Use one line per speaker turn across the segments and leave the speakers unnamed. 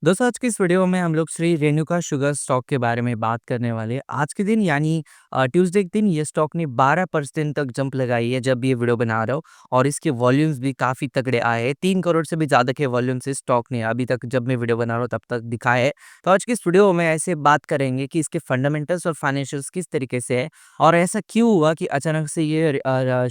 दोस्तों आज की इस वीडियो में हम लोग श्री रेणुका शुगर स्टॉक के बारे में बात करने वाले हैं। आज के दिन यानी ट्यूसडे के दिन ये स्टॉक ने 12% तक जंप लगाई है जब ये वीडियो बना रहा हूँ और इसके वॉल्यूम्स भी काफ़ी तगड़े आए हैं। 3 करोड़ से भी ज़्यादा के वॉल्यूम्स इस स्टॉक ने अभी तक जब मैं वीडियो बना रहा हूँ तब तक दिखाए है। तो आज की इस वीडियो में ऐसे बात करेंगे कि इसके फंडामेंटल्स और फाइनेंशियल्स किस तरीके से है और ऐसा क्यों हुआ कि अचानक से ये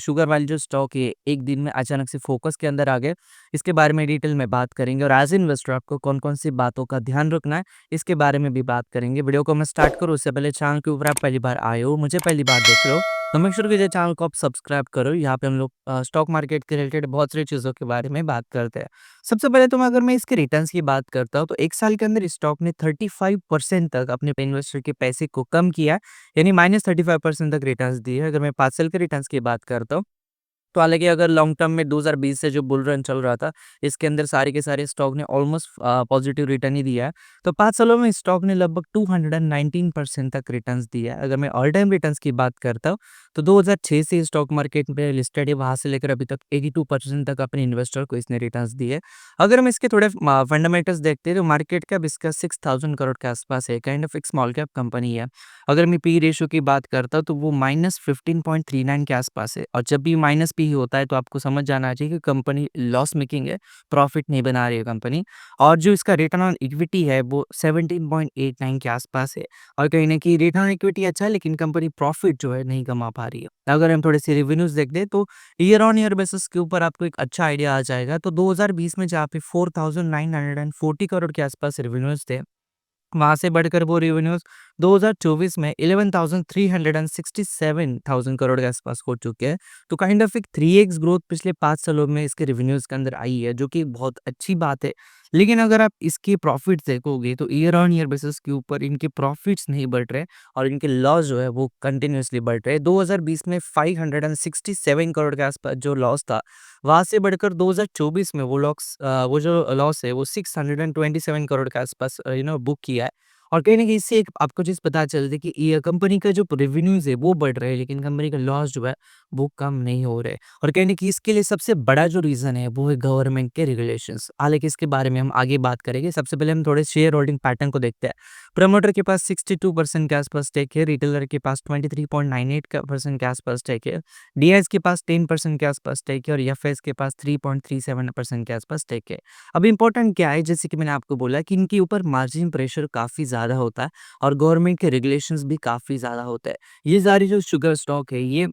शुगर वाली जो स्टॉक है एक दिन में अचानक से फोकस के अंदर आ गए। इसके बारे में डिटेल में बात करेंगे और एज इन्वेस्टर आपको कौन-कौन सी बातों का ध्यान रखना है, इसके बारे में भी बात करेंगे। वीडियो को मैं स्टार्ट करूँ उससे पहले चैनल के ऊपर आप पहली बार आए हो, मुझे पहली बार देख रहे हो, तो मेक श्योर कीजिए चैनल को आप सब्सक्राइब करो। यहाँ पे हम लोग स्टॉक मार्केट के रिलेटेड बहुत सारी चीज़ों के बारे में बात करते हैं। सबसे पहले तो मैं अगर मैं इसके रिटर्न्स की बात करता हूँ, तो 1 साल के अंदर इस स्टॉक ने 35% तक अपने इन्वेस्टर के पैसे को कम किया है, यानी -35% तक रिटर्न्स दिए हैं। अगर मैं 5 साल के रिटर्न्स की बात करता हूँ, तो हालाँकि अगर लॉन्ग टर्म में 2020 से जो बुल रन चल रहा था, इसके अंदर सारे के सारे स्टॉक ने ऑलमोस्ट पॉजिटिव रिटर्न ही दिया है। तो 5 सालों में स्टॉक ने लगभग 219% तक रिटर्न्स दिया है। अगर मैं ऑल टाइम रिटर्न्स की बात करता हूँ, तो 2006 से स्टॉक मार्केट में लिस्टेड है, वहाँ से लेकर अभी तक 82% तक अपने इन्वेस्टर को इसने रिटर्न्स दिए। अगर हम इसके थोड़े फंडामेंटल्स देखते हैं, तो मार्केट कैप इसका 6000 करोड़ के आसपास है, काइंड ऑफ एक स्मॉल कैप कंपनी है। अगर मैं पी रेशियो की बात करता हूँ, तो वो -15.39 के आसपास है और जब भी माइनस पी होता है तो आपको समझ जाना चाहिए कि कंपनी लॉस मेकिंग है, प्रॉफिट नहीं बना रही है कंपनी। और जो इसका रिटर्न ऑन इक्विटी है वो 17.89 के आसपास है और कहीं न कहीं रिटर्न ऑन इक्विटी अच्छा है, लेकिन कंपनी प्रॉफिट जो है नहीं कमा पा रही है। अगर हम थोड़े-से रेवेन्यूज़ देखते हैं, तो ईयर ऑन ईयर बेसिस के ऊपर आपको एक अच्छा आइडिया आ जाएगा। तो 2020 में जहाँ पे 4940 करोड़ के आसपास रेवेन्यूज़ थे, वहाँ से बढ़कर वो रेवेन्यूज़ 2024 में 11,367,000 करोड़ के आसपास हो चुके हैं। तो काइंड ऑफ एक 3x ग्रोथ पिछले 5 सालों में इसके रेवेन्यूज़ के अंदर आई है, जो कि बहुत अच्छी बात है। लेकिन अगर आप इसके प्रॉफिट्स देखोगे, तो ईयर ऑन ईयर बेसिस के ऊपर इनके प्रॉफिट्स नहीं बढ़ रहे और इनके लॉस जो है वो कंटिन्यूअसली बढ़ रहे हैं। 2020 में 567 करोड़ के आसपास जो लॉस था, वहाँ से बढ़कर 2024 में वो जो लॉस है वो 627 करोड़ के आसपास बुक किया है। और कहीं न कहीं इससे एक आपको चीज़ पता चलती है कि ये कंपनी का जो रेवेन्यूज़ है वो बढ़ रहे हैं, लेकिन कंपनी का लॉस जो है वो कम नहीं हो रहे। और कहीं न कहीं इसके लिए सबसे बड़ा जो रीज़न है वो है गवर्नमेंट के रेगुलेशंस। हालाँकि इसके बारे में हम आगे बात करेंगे। सबसे पहले हम थोड़े शेयर होल्डिंग पैटर्न को देखते हैं। प्रमोटर के पास 62% के आसपास स्टेक है, रिटेलर के पास 23.98 का परसेंट के आसपास स्टेक है, डीआईएस के पास 10% के आसपास स्टेक है और एफएस के पास 3.37% के आसपास स्टेक है। अब इम्पोर्टेंट क्या है, जैसे कि मैंने आपको बोला कि इनके ऊपर मार्जिन प्रेशर काफ़ी ज़्यादा होता है और गवर्नमेंट के रेगुलेशंस भी काफ़ी ज़्यादा होते हैं। ये सारी जो शुगर स्टॉक है, ये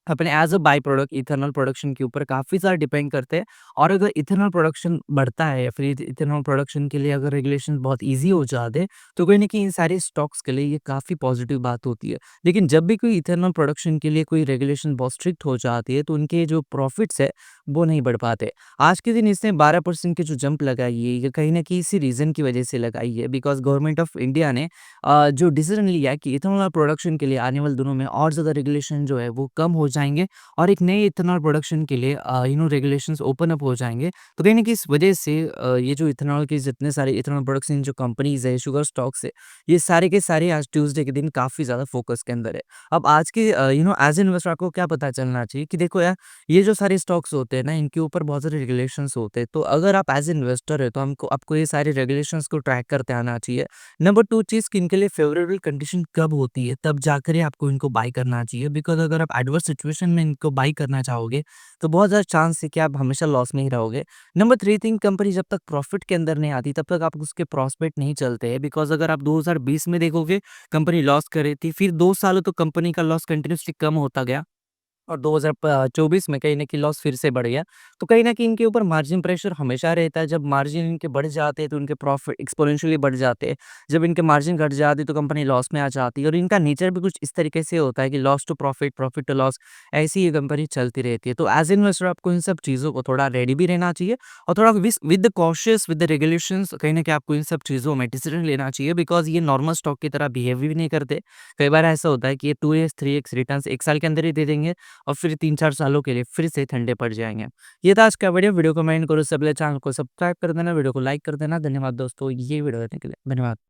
अपने as a by product ethanol production के ऊपर काफ़ी ज़्यादा डिपेंड करते हैं। और अगर इथेनॉल प्रोडक्शन बढ़ता है या फिर इथेनॉल प्रोडक्शन के लिए अगर रेगुलेशन बहुत ईज़ी हो जाते, तो कहीं न कहीं इन सारे स्टॉक्स के लिए ये काफ़ी पॉज़िटिव बात होती है। लेकिन जब भी कोई इथेनॉल प्रोडक्शन के लिए कोई रेगुलेशन बहुत स्ट्रिक्ट हो जाती है, तो उनके जो प्रॉफिट्स है, वो नहीं बढ़ पाते। आज के दिन इसने 12% की जो जंप लगाई है, ये कहीं न कहीं इसी रीज़न की वजह से लगाई है, बिकॉज़ गवर्नमेंट ऑफ इंडिया ने जो डिसीज़न लिया है कि इथेनॉल प्रोडक्शन के लिए आने वाले दिनों में और ज़्यादा रेगुलेशन जो है वो कम हो जाएँगे और एक नए इथेनॉल प्रोडक्शन के लिए रेगुलेशंस ओपन अप हो जाएँगे। तो कहीं न कहीं इस वजह से ये जो इथेनॉल के जितने सारे इथेनॉल प्रोडक्शन जो कंपनीज़ है, शुगर स्टॉक्स है, ये सारे के सारे आज ट्यूज़डे के दिन काफ़ी ज़्यादा फ़ोकस के अंदर है। अब आज के एज़ इन्वेस्टर आपको क्या पता चलना चाहिए कि देखो यार, ये जो सारे स्टॉक्स होते हैं ना, इनके ऊपर बहुत सारे रेगुलेशंस होते हैं। तो अगर आप एज़ इन्वेस्टर है, तो हमको आपको ये सारे रेगुलेशंस को ट्रैक करते आना चाहिए। नंबर 2 चीज़ कि इनके लिए फ़ेवरेबल कंडीशन कब होती है, तब जाकर ही आपको इनको बाय करना चाहिए, बिकॉज़ अगर आप एडवर्स सिचुएशन में इनको बाय करना चाहोगे, तो बहुत ज़्यादा चांस है कि आप हमेशा लॉस में ही रहोगे। नंबर 3 थिंग, कंपनी जब तक प्रॉफ़िट के अंदर नहीं आती, तब तक आप उसके प्रॉस्पेक्ट नहीं चलते हैं, बिकॉज़ अगर आप 2020 में देखोगे, कंपनी लॉस कर रही थी, फिर 2 सालों तक कंपनी का लॉस कंटिन्यूअसली कम होता गया। और 2024 में कहीं न कहीं लॉस फिर से बढ़ गया। तो कहीं न कहीं इनके ऊपर मार्जिन प्रेशर हमेशा रहता है। जब मार्जिन इनके बढ़ जाते हैं, तो इनके प्रॉफिट एक्स्पोनेंशियली बढ़ जाते हैं। जब इनके मार्जिन घट जाते हैं, तो कंपनी लॉस में आ जाती है और इनका नेचर भी कुछ इस तरीके से होता है कि loss to profit, profit to loss, ऐसी ये कंपनी चलती रहती है। तो एज़ इन्वेस्टर आपको इन सब चीज़ों को थोड़ा रेडी भी रहना चाहिए और थोड़ा with the cautious with the regulations, कहीं न कहीं आपको इन सब चीज़ों में डिसीजन लेना चाहिए, बिकॉज़ ये नॉर्मल स्टॉक की तरह बिहेव भी नहीं करते। कई बार ऐसा होता है कि ये 2x, 3x रिटर्न्स 1 साल के अंदर ही दे देंगे और फिर 3-4 सालों के लिए फिर से ठंडे पड़ जाएँगे। ये था आज का वीडियो। वीडियो को कमेंट करो, सबसे पहले चैनल को सब्सक्राइब कर देना, वीडियो को लाइक कर देना। धन्यवाद दोस्तों, ये वीडियो देखने के लिए। धन्यवाद।